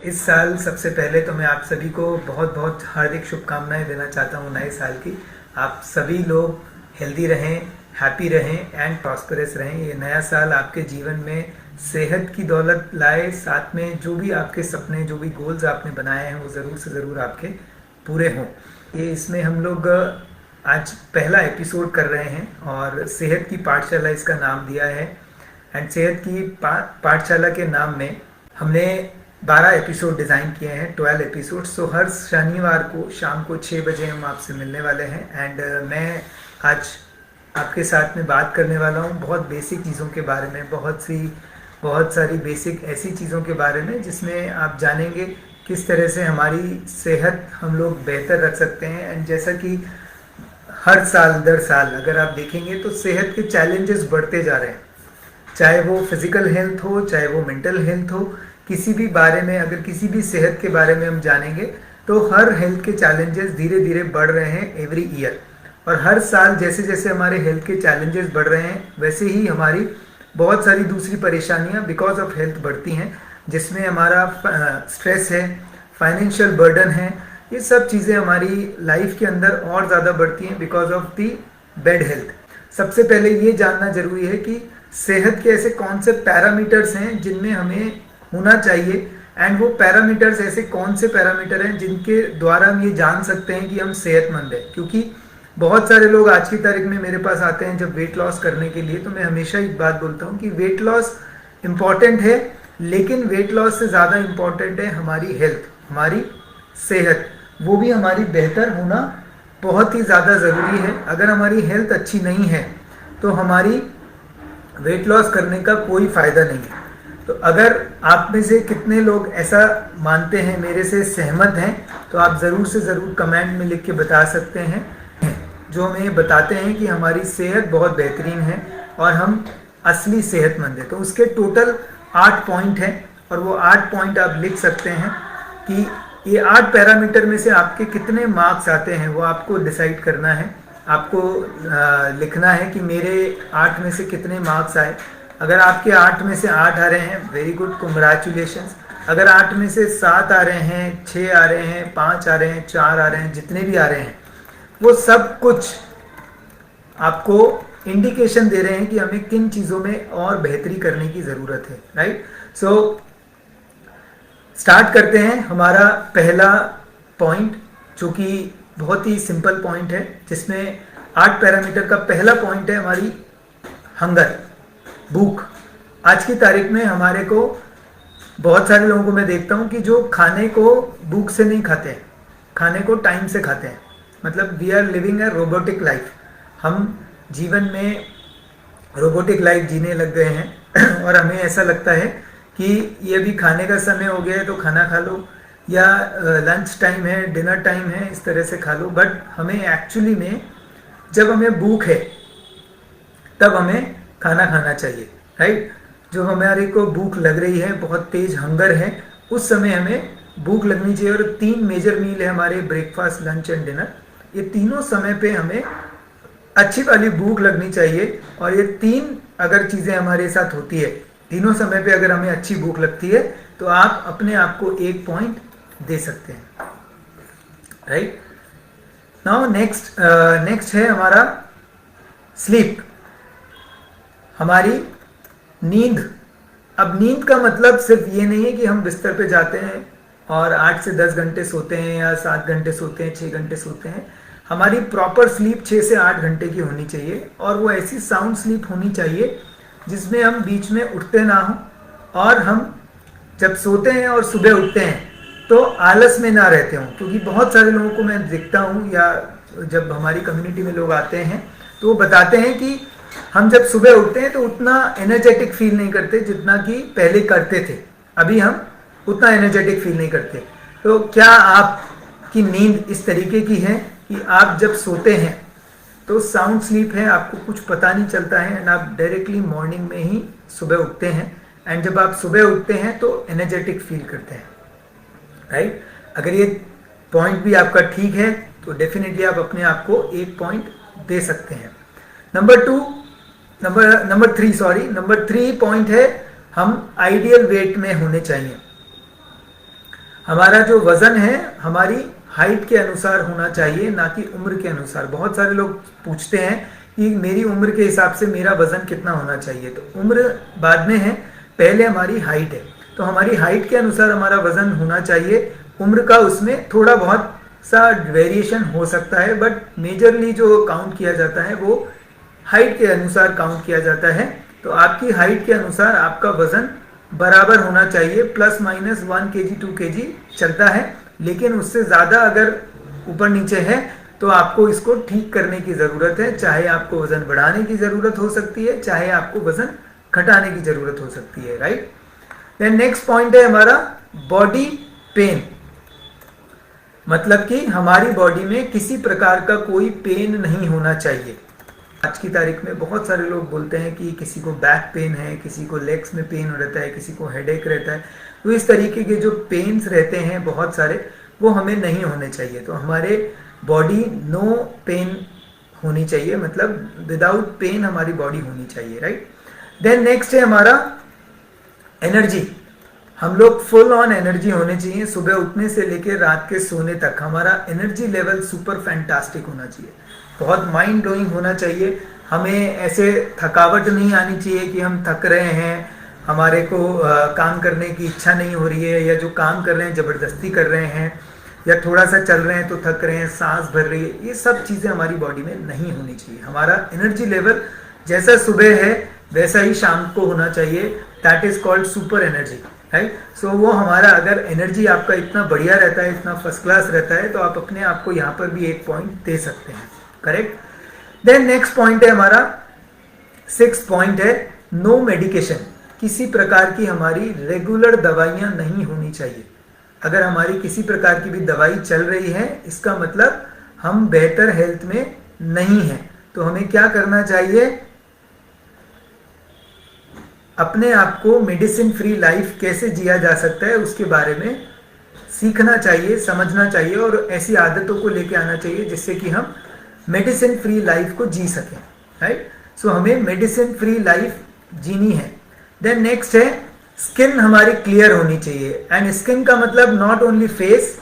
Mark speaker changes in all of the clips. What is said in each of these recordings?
Speaker 1: इस साल सबसे पहले तो मैं आप सभी को बहुत बहुत हार्दिक शुभकामनाएं देना चाहता हूं नए साल की। आप सभी लोग हेल्दी रहें, हैप्पी रहें एंड प्रॉस्परस रहें। ये नया साल आपके जीवन में सेहत की दौलत लाए, साथ में जो भी आपके सपने, जो भी गोल्स आपने बनाए हैं वो ज़रूर से ज़रूर आपके पूरे हों। ये इसमें हम लोग आज पहला एपिसोड कर रहे हैं और सेहत की पाठशाला इसका नाम दिया है। एंड सेहत की पाठशाला के नाम में हमने 12 एपिसोड डिज़ाइन किए हैं, 12 एपिसोड। सो हर शनिवार को शाम को 6 बजे हम आपसे मिलने वाले हैं। एंड मैं आज आपके साथ में बात करने वाला हूँ बहुत बेसिक चीज़ों के बारे में, बहुत सारी बेसिक ऐसी चीज़ों के बारे में जिसमें आप जानेंगे किस तरह से हमारी सेहत हम लोग बेहतर रख सकते हैं। एंड जैसा कि हर साल दर साल अगर आप देखेंगे तो सेहत के चैलेंजेस बढ़ते जा रहे हैं, चाहे वो फिजिकल हेल्थ हो, चाहे वो मेंटल हेल्थ हो। किसी भी बारे में, अगर किसी भी सेहत के बारे में हम जानेंगे तो हर हेल्थ के चैलेंजेस धीरे धीरे बढ़ रहे हैं एवरी ईयर। और हर साल जैसे जैसे हमारे हेल्थ के चैलेंजेस बढ़ रहे हैं वैसे ही हमारी बहुत सारी दूसरी परेशानियां बिकॉज ऑफ हेल्थ बढ़ती हैं, जिसमें हमारा स्ट्रेस है, फाइनेंशियल बर्डन है। ये सब चीज़ें हमारी लाइफ के अंदर और ज़्यादा बढ़ती हैं because of the bad health. सबसे पहले ये जानना जरूरी है कि सेहत के ऐसे कौन से पैरामीटर्स हैं जिनमें हमें होना चाहिए, एंड वो पैरामीटर्स ऐसे कौन से पैरामीटर हैं जिनके द्वारा हम ये जान सकते हैं कि हम सेहतमंद हैं। क्योंकि बहुत सारे लोग आज की तारीख में मेरे पास आते हैं जब वेट लॉस करने के लिए, तो मैं हमेशा एक बात बोलता हूँ कि वेट लॉस इम्पॉर्टेंट है, लेकिन वेट लॉस से ज़्यादा इम्पॉर्टेंट है हमारी हेल्थ, हमारी सेहत। वो भी हमारी बेहतर होना बहुत ही ज़्यादा ज़रूरी है। अगर हमारी हेल्थ अच्छी नहीं है तो हमारी वेट लॉस करने का कोई फ़ायदा नहीं है। तो अगर आप में से कितने लोग ऐसा मानते हैं, मेरे से सहमत हैं, तो आप ज़रूर से ज़रूर कमेंट में लिख के बता सकते हैं, जो हमें बताते हैं कि हमारी सेहत बहुत बेहतरीन है और हम असली सेहतमंद हैं। तो उसके टोटल 8 पॉइंट हैं और वो 8 पॉइंट आप लिख सकते हैं कि ये 8 पैरामीटर में से आपके कितने मार्क्स आते हैं वो आपको डिसाइड करना है। आपको लिखना है कि मेरे 8 में से कितने मार्क्स आए। अगर आपके 8 में से 8 आ रहे हैं, वेरी गुड, कंग्रेचुलेशंस। अगर 8 में से 7 आ रहे हैं, 6 आ रहे हैं, 5 आ रहे हैं, 4 आ रहे हैं, जितने भी आ रहे हैं वो सब कुछ आपको इंडिकेशन दे रहे हैं कि हमें किन चीज़ों में और बेहतरी करने की ज़रूरत है, राइट। सो स्टार्ट करते हैं। हमारा पहला पॉइंट जो कि बहुत ही सिंपल पॉइंट है, जिसमें 8 पैरामीटर का पहला पॉइंट है हमारी हंगर, भूख। आज की तारीख में हमारे को बहुत सारे लोगों को मैं देखता हूं कि जो खाने को भूख से नहीं खाते हैं, खाने को टाइम से खाते हैं। मतलब we are living a robotic life. हम जीवन में रोबोटिक लाइफ जीने लग गए हैं और हमें ऐसा लगता है कि ये भी खाने का समय हो गया है तो खाना खा लो, या लंच टाइम है, डिनर टाइम है, इस तरह से खा लो। बट हमें एक्चुअली में जब हमें भूख है तब हमें खाना खाना चाहिए, राइट। जो हमारे को भूख लग रही है, बहुत तेज हंगर है, उस समय हमें भूख लगनी चाहिए। और 3 मेजर मील है हमारे, ब्रेकफास्ट, लंच एंड डिनर। ये तीनों समय पे हमें अच्छी वाली भूख लगनी चाहिए। और ये 3 अगर चीज़ें हमारे साथ होती है, तीनों समय पे अगर हमें अच्छी भूख लगती है, तो आप अपने आप को 1 पॉइंट दे सकते हैं, राइट। नाउ नेक्स्ट है हमारा स्लीप, हमारी नींद। अब नींद का मतलब सिर्फ ये नहीं है कि हम बिस्तर पे जाते हैं और 8 से 10 घंटे सोते हैं, या 7 घंटे सोते हैं, 6 घंटे सोते हैं। हमारी प्रॉपर स्लीप 6 से 8 घंटे की होनी चाहिए, और वो ऐसी साउंड स्लीप होनी चाहिए जिसमें हम बीच में उठते ना हो, और हम जब सोते हैं और सुबह उठते हैं तो आलस में ना रहते हों। क्योंकि बहुत सारे लोगों को मैं देखता हूँ, या जब हमारी कम्युनिटी में लोग आते हैं तो वो बताते हैं कि हम जब सुबह उठते हैं तो उतना एनर्जेटिक फील नहीं करते जितना कि पहले करते थे। अभी हम उतना एनर्जेटिक फील नहीं करते। तो क्या आपकी नींद इस तरीके की है कि आप जब सोते हैं तो साउंड स्लीप है, आपको कुछ पता नहीं चलता है, एंड आप डायरेक्टली मॉर्निंग में ही सुबह उठते हैं, एंड जब आप सुबह उठते हैं तो एनर्जेटिक फील करते हैं, राइट। अगर ये पॉइंट भी आपका ठीक है तो डेफिनेटली आप अपने आप को 1 पॉइंट दे सकते हैं। नंबर 3 पॉइंट है, हम आइडियल वेट में होने चाहिए। हमारा जो वजन है हमारी हाइट के अनुसार होना चाहिए, ना कि उम्र के अनुसार। बहुत सारे लोग पूछते हैं कि मेरी उम्र के हिसाब से मेरा वजन कितना होना चाहिए, तो उम्र बाद में है, पहले हमारी हाइट है। तो हमारी हाइट के अनुसार हमारा वजन होना चाहिए। उम्र का उसमें थोड़ा बहुत सा वेरिएशन हो सकता है, बट मेजरली जो काउंट किया जाता है वो हाइट के अनुसार काउंट किया जाता है। तो आपकी हाइट के अनुसार आपका वजन बराबर होना चाहिए, प्लस माइनस 1 kg 2 kg चलता है, लेकिन उससे ज़्यादा अगर ऊपर नीचे है तो आपको इसको ठीक करने की ज़रूरत है। चाहे आपको वज़न बढ़ाने की ज़रूरत हो सकती है, चाहे आपको वज़न घटाने की ज़रूरत हो सकती है, राइट। देन नेक्स्ट पॉइंट है हमारा बॉडी पेन, मतलब कि हमारी बॉडी में किसी प्रकार का कोई पेन नहीं होना चाहिए। आज की तारीख में बहुत सारे लोग बोलते हैं कि किसी को बैक पेन है, किसी को लेग्स में पेन रहता है, किसी को हेडेक रहता है। तो इस तरीके के जो पेन्स रहते हैं बहुत सारे, वो हमें नहीं होने चाहिए। तो हमारे बॉडी नो पेन होनी चाहिए, मतलब विदाउट पेन हमारी बॉडी होनी चाहिए, राइट। देन नेक्स्ट है हमारा एनर्जी। हम लोग फुल ऑन एनर्जी होने चाहिए। सुबह उठने से लेकर रात के सोने तक हमारा एनर्जी लेवल सुपर फैंटास्टिक होना चाहिए, बहुत माइंड ब्लोइंग होना चाहिए। हमें ऐसे थकावट नहीं आनी चाहिए कि हम थक रहे हैं, हमारे को काम करने की इच्छा नहीं हो रही है, या जो काम कर रहे हैं ज़बरदस्ती कर रहे हैं, या थोड़ा सा चल रहे हैं तो थक रहे हैं, सांस भर रही है। ये सब चीज़ें हमारी बॉडी में नहीं होनी चाहिए। हमारा एनर्जी लेवल जैसा सुबह है वैसा ही शाम को होना चाहिए। That is called super energy, right. So वो हमारा अगर एनर्जी आपका इतना बढ़िया रहता है, इतना फर्स्ट क्लास रहता है, तो आप अपने आप को यहाँ पर भी एक पॉइंट दे सकते हैं, करेक्ट। देन नेक्स्ट पॉइंट है हमारा 6th पॉइंट है नो मेडिकेशन। किसी प्रकार की हमारी रेगुलर दवाइयाँ नहीं होनी चाहिए। अगर हमारी किसी प्रकार की भी दवाई चल रही है, इसका मतलब हम बेहतर हेल्थ में नहीं हैं। तो हमें क्या करना चाहिए, अपने आप को मेडिसिन फ्री लाइफ कैसे जिया जा सकता है उसके बारे में सीखना चाहिए, समझना चाहिए, और ऐसी आदतों को लेके आना चाहिए जिससे कि हम मेडिसिन फ्री लाइफ को जी सकें, राइट। सो हमें मेडिसिन फ्री लाइफ जीनी है। देन नेक्स्ट है स्किन हमारी क्लियर होनी चाहिए। एंड स्किन का मतलब not only face,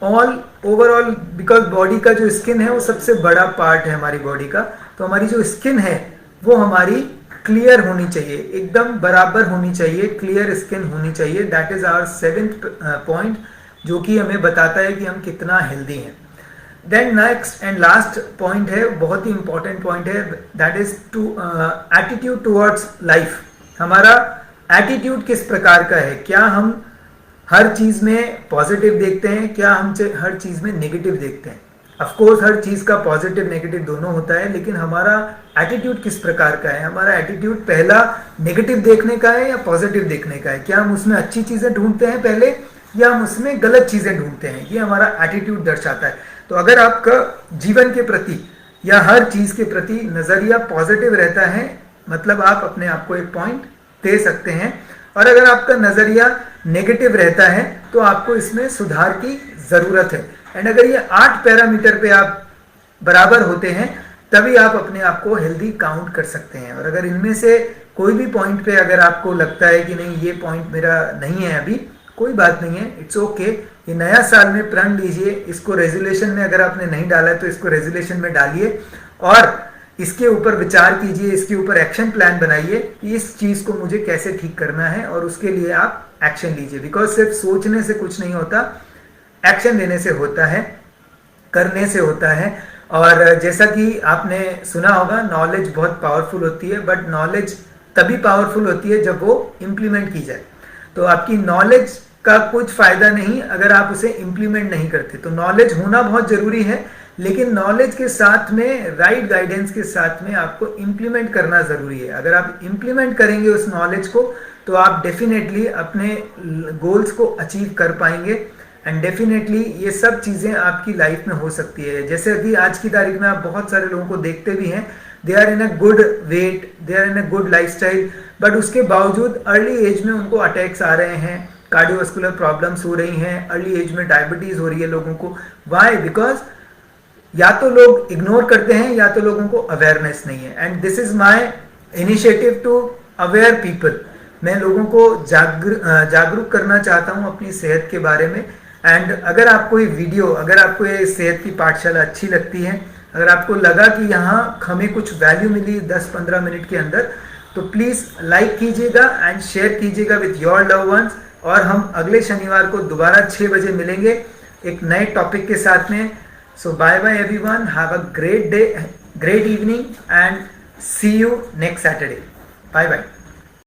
Speaker 1: all overall, because body का जो स्किन है वो सबसे बड़ा पार्ट है हमारी बॉडी का। तो हमारी जो स्किन है वो हमारी क्लियर होनी चाहिए, एकदम बराबर होनी चाहिए, क्लियर स्किन होनी चाहिए। That is our 7th point, जो कि हमें बताता है कि हम कितना हेल्दी हैं। Then next and last point है, बहुत ही इंपॉर्टेंट पॉइंट है, that is to attitude towards life. हमारा एटीट्यूड किस प्रकार का है, क्या हम हर चीज में पॉजिटिव देखते हैं, क्या हम हर चीज में नेगेटिव देखते हैं। ऑफ कोर्स हर चीज का पॉजिटिव नेगेटिव दोनों होता है, लेकिन हमारा एटीट्यूड किस प्रकार का है। हमारा एटीट्यूड पहला नेगेटिव देखने का है या पॉजिटिव देखने का है। क्या हम उसमें अच्छी चीजें ढूंढते हैं पहले, या हम उसमें गलत चीजें ढूंढते हैं, ये हमारा एटीट्यूड दर्शाता है। तो अगर आपका जीवन के प्रति या हर चीज के प्रति नजरिया पॉजिटिव रहता है, मतलब आप अपने आप को एक पॉइंट दे सकते हैं। और अगर आपका नजरिया नेगेटिव रहता है तो आपको इसमें सुधार की जरूरत है। एंड अगर ये 8 पैरामीटर पे आप बराबर होते हैं तभी आप अपने आप को हेल्दी काउंट कर सकते हैं। और अगर इनमें से कोई भी पॉइंट पे अगर आपको लगता है कि नहीं ये पॉइंट मेरा नहीं है अभी, कोई बात नहीं है, इट्स ओके। ये नया साल में प्रण लीजिए, इसको रेजोल्यूशन में अगर आपने नहीं डाला है तो इसको रेजोल्यूशन में डालिए और इसके ऊपर विचार कीजिए, इसके ऊपर एक्शन प्लान बनाइए कि इस चीज को मुझे कैसे ठीक करना है, और उसके लिए आप एक्शन लीजिए। बिकॉज सिर्फ सोचने से कुछ नहीं होता, एक्शन लेने से होता है, करने से होता है। और जैसा कि आपने सुना होगा, नॉलेज बहुत पावरफुल होती है, बट नॉलेज तभी पावरफुल होती है जब वो इम्प्लीमेंट की जाए। तो आपकी नॉलेज का कुछ फायदा नहीं अगर आप उसे इम्प्लीमेंट नहीं करते। तो नॉलेज होना बहुत जरूरी है, लेकिन नॉलेज के साथ में राइट गाइडेंस के साथ में आपको इम्प्लीमेंट करना जरूरी है। अगर आप इम्प्लीमेंट करेंगे उस नॉलेज को तो आप डेफिनेटली अपने गोल्स को अचीव कर पाएंगे। एंड डेफिनेटली ये सब चीजें आपकी लाइफ में हो सकती है। जैसे कि आज की तारीख में आप बहुत सारे लोगों को देखते भी हैं, they are in a good weight, they are in a good lifestyle, but उसके बावजूद अर्ली एज में उनको अटैक्स आ रहे हैं, कार्डियोवास्कुलर प्रॉब्लम्स हो रही हैं, अर्ली एज में डायबिटीज हो रही है लोगों को। वाई? बिकॉज या तो लोग इग्नोर करते हैं या तो लोगों को अवेयरनेस नहीं है। And this is my initiative to aware people. मैं लोगों को जागरूक करना चाहता हूँ अपनी सेहत के बारे में। एंड अगर आपको ये वीडियो, अगर आपको ये सेहत की पाठशाला अच्छी लगती है, अगर आपको लगा कि यहाँ हमें कुछ वैल्यू मिली 10-15 मिनट के अंदर, तो प्लीज़ लाइक कीजिएगा एंड शेयर कीजिएगा विथ योर लव वंस। और हम अगले शनिवार को दोबारा 6 बजे मिलेंगे एक नए टॉपिक के साथ में। So bye bye everyone, have a great day, great evening and see you next Saturday. Bye bye.